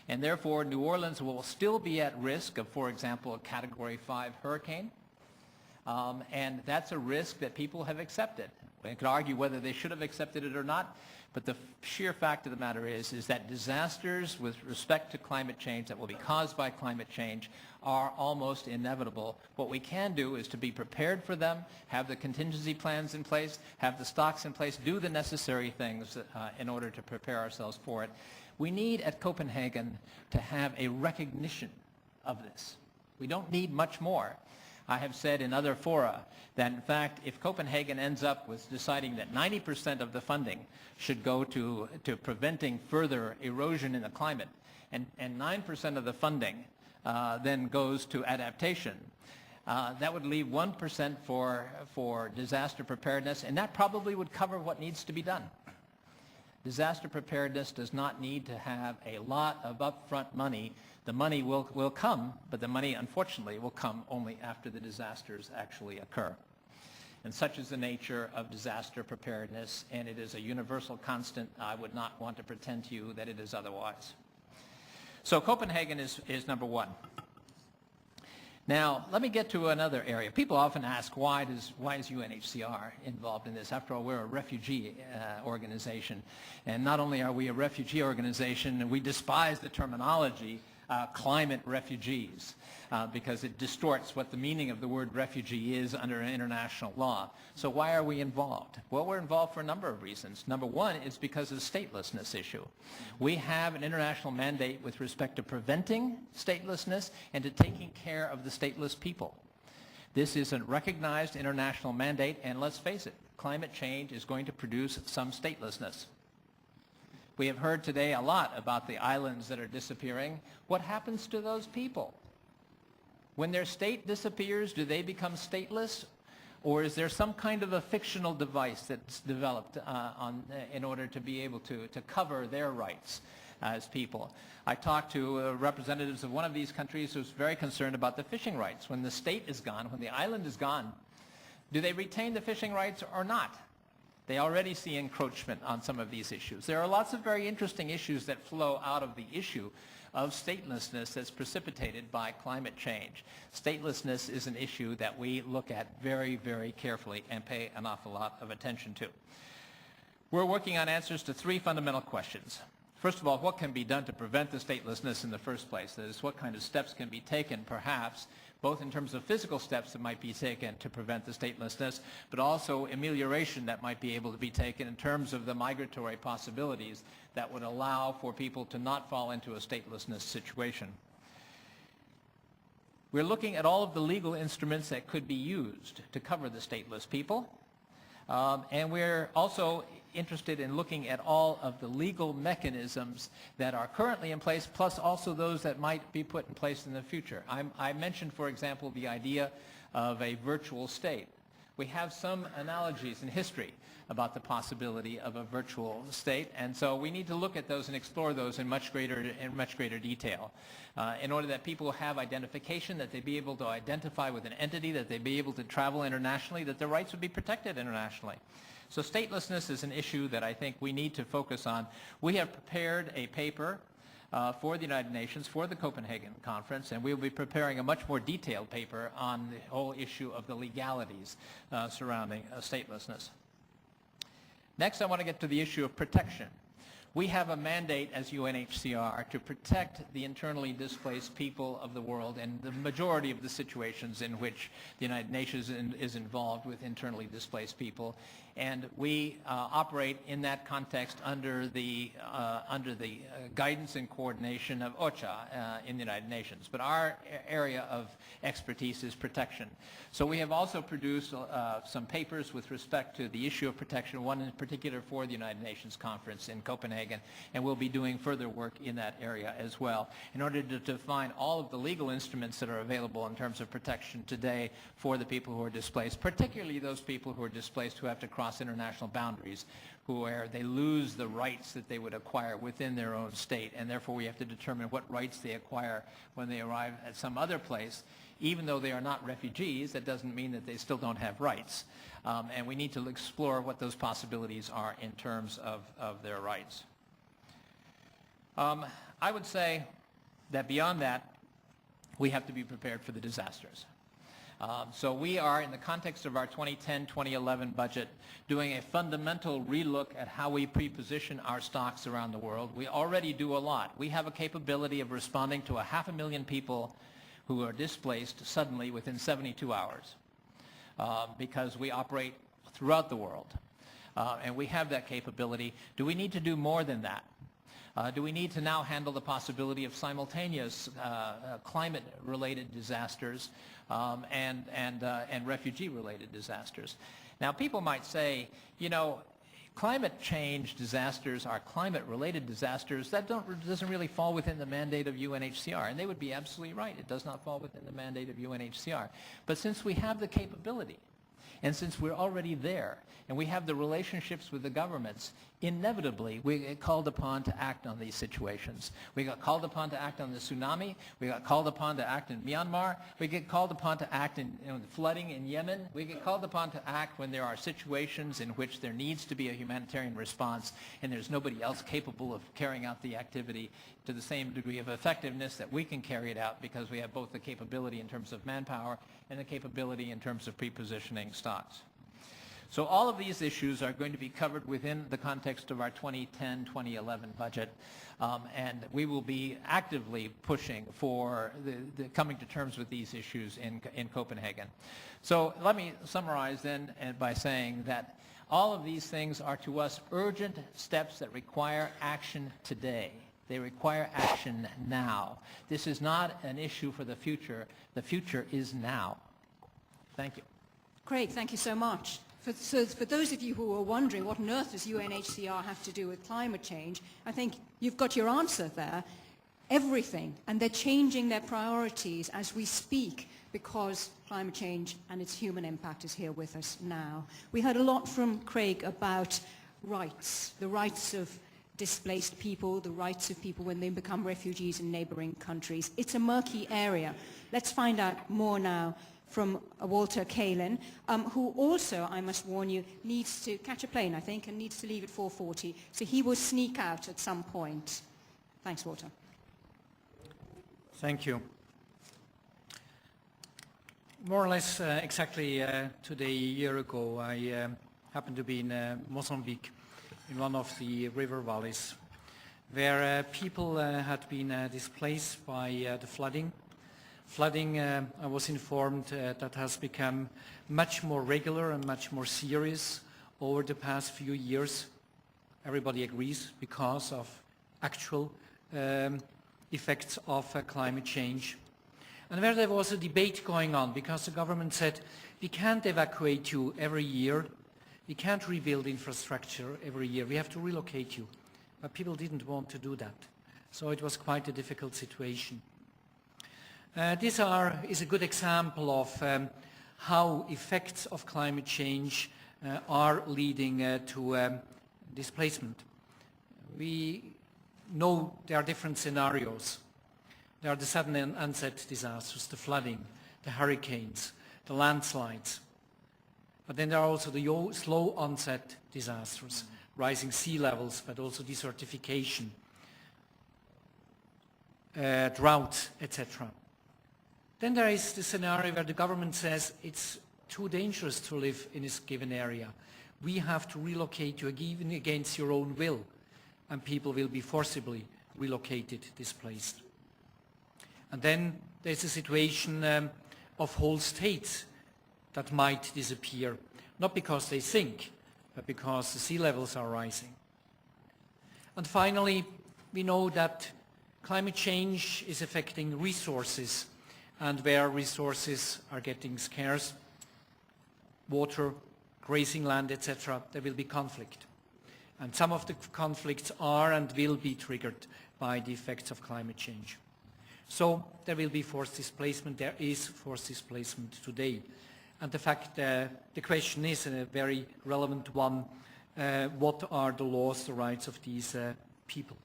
And therefore, New Orleans will still be at risk of, for example, a Category 5 hurricane. And that's a risk that people have accepted. We could argue whether they should have accepted it or not, but the sheer fact of the matter is that disasters with respect to climate change that will be caused by climate change are almost inevitable. What we can do is to be prepared for them, have the contingency plans in place, have the stocks in place, do the necessary things in order to prepare ourselves for it. We need at Copenhagen to have a recognition of this. We don't need much more. I have said in other fora that, in fact, if Copenhagen ends up with deciding that 90% of the funding should go to preventing further erosion in the climate, and 9% of the funding then goes to adaptation, that would leave 1% for disaster preparedness, and that probably would cover what needs to be done. Disaster preparedness does not need to have a lot of upfront money. The money will come, but the money, unfortunately, will come only after the disasters actually occur. And such is the nature of disaster preparedness, and it is a universal constant. I would not want to pretend to you that it is otherwise. So Copenhagen is number one. Now, let me get to another area. People often ask, why is UNHCR involved in this? After all, we're a refugee organization. And not only are we a refugee organization, we despise the terminology climate refugees because it distorts what the meaning of the word refugee is under international law. So why are we involved? Well, we're involved for a number of reasons. Number one is because of the statelessness issue. We have an international mandate with respect to preventing statelessness and to taking care of the stateless people. This is a recognized international mandate, and let's face it, climate change is going to produce some statelessness. We have heard today a lot about the islands that are disappearing. What happens to those people? When their state disappears, do they become stateless? Or is there some kind of a fictional device that's developed in order to be able to cover their rights as people? I talked to representatives of one of these countries who's very concerned about the fishing rights. When the state is gone, when the island is gone, do they retain the fishing rights or not? They already see encroachment on some of these issues. There are lots of very interesting issues that flow out of the issue of statelessness that's precipitated by climate change. Statelessness is an issue that we look at very, very carefully and pay an awful lot of attention to. We're working on answers to three fundamental questions. First of all, what can be done to prevent the statelessness in the first place? That is, what kind of steps can be taken, perhaps, both in terms of physical steps that might be taken to prevent the statelessness, but also amelioration that might be able to be taken in terms of the migratory possibilities that would allow for people to not fall into a statelessness situation. We're looking at all of the legal instruments that could be used to cover the stateless people, and we're also interested in looking at all of the legal mechanisms that are currently in place, plus also those that might be put in place in the future. I mentioned, for example, the idea of a virtual state. We have some analogies in history about the possibility of a virtual state, and so we need to look at those and explore those in much greater detail in order that people have identification, that they be able to identify with an entity, that they be able to travel internationally, that their rights would be protected internationally. So statelessness is an issue that I think we need to focus on. We have prepared a paper for the United Nations, for the Copenhagen Conference, and we will be preparing a much more detailed paper on the whole issue of the legalities surrounding statelessness. Next, I want to get to the issue of protection. We have a mandate as UNHCR to protect the internally displaced people of the world, and the majority of the situations in which the United Nations is involved with internally displaced people. And we operate in that context under the guidance and coordination of OCHA in the United Nations. But our area of expertise is protection. So we have also produced some papers with respect to the issue of protection, one in particular for the United Nations Conference in Copenhagen, and we'll be doing further work in that area as well in order to define all of the legal instruments that are available in terms of protection today for the people who are displaced, particularly those people who are displaced who have to cross international boundaries, where they lose the rights that they would acquire within their own state, and therefore we have to determine what rights they acquire when they arrive at some other place. Even though they are not refugees, that doesn't mean that they still don't have rights. And we need to explore what those possibilities are in terms of their rights. I would say that beyond that, we have to be prepared for the disasters. So we are, in the context of our 2010-2011 budget, doing a fundamental relook at how we pre-position our stocks around the world. We already do a lot. We have a capability of responding to 500,000 people who are displaced suddenly within 72 hours because we operate throughout the world. And we have that capability. Do we need to do more than that? Do we need to now handle the possibility of simultaneous climate-related disasters and refugee-related disasters? Now, people might say, you know, climate change disasters are climate-related disasters. That doesn't really fall within the mandate of UNHCR. And they would be absolutely right. It does not fall within the mandate of UNHCR. But since we have the capability, and since we're already there, and we have the relationships with the governments, inevitably we get called upon to act on these situations. We got called upon to act on the tsunami. We got called upon to act in Myanmar. We get called upon to act in flooding in Yemen. We get called upon to act when there are situations in which there needs to be a humanitarian response and there's nobody else capable of carrying out the activity to the same degree of effectiveness that we can carry it out because we have both the capability in terms of manpower and the capability in terms of pre-positioning stocks. So all of these issues are going to be covered within the context of our 2010-2011 budget, and we will be actively pushing for the coming to terms with these issues in Copenhagen. So let me summarize then by saying that all of these things are to us urgent steps that require action today. They require action now. This is not an issue for the future. The future is now. Thank you. Craig, thank you so much. So for those of you who are wondering what on earth does UNHCR have to do with climate change, I think you've got your answer there. Everything. And they're changing their priorities as we speak because climate change and its human impact is here with us now. We heard a lot from Craig about rights, the rights of displaced people, the rights of people when they become refugees in neighboring countries. It's a murky area. Let's find out more now from Walter Kälin, who also, I must warn you, needs to catch a plane, I think, and needs to leave at 4:40. So he will sneak out at some point. Thanks, Walter. Thank you. More or less exactly today, a year ago, I happened to be in Mozambique, in one of the river valleys, where people had been displaced by the flooding. Flooding, I was informed, that has become much more regular and much more serious over the past few years. Everybody agrees because of actual effects of climate change. And where there was a debate going on because the government said, we can't evacuate you every year, we can't rebuild infrastructure every year, we have to relocate you. But people didn't want to do that. So it was quite a difficult situation. This is a good example of how effects of climate change are leading to displacement. We know there are different scenarios. There are the sudden onset disasters, the flooding, the hurricanes, the landslides. But then there are also the slow onset disasters, rising sea levels, but also desertification, drought, etc. Then there is the scenario where the government says it's too dangerous to live in this given area. We have to relocate you even against your own will, and people will be forcibly relocated, displaced. And then there's a situation of whole states that might disappear, not because they sink, but because the sea levels are rising. And finally, we know that climate change is affecting resources, and where resources are getting scarce, water, grazing land, etc., there will be conflict. And some of the conflicts are and will be triggered by the effects of climate change. So there will be forced displacement. There is forced displacement today. And the question is a very relevant one. What are the laws, the rights of these people?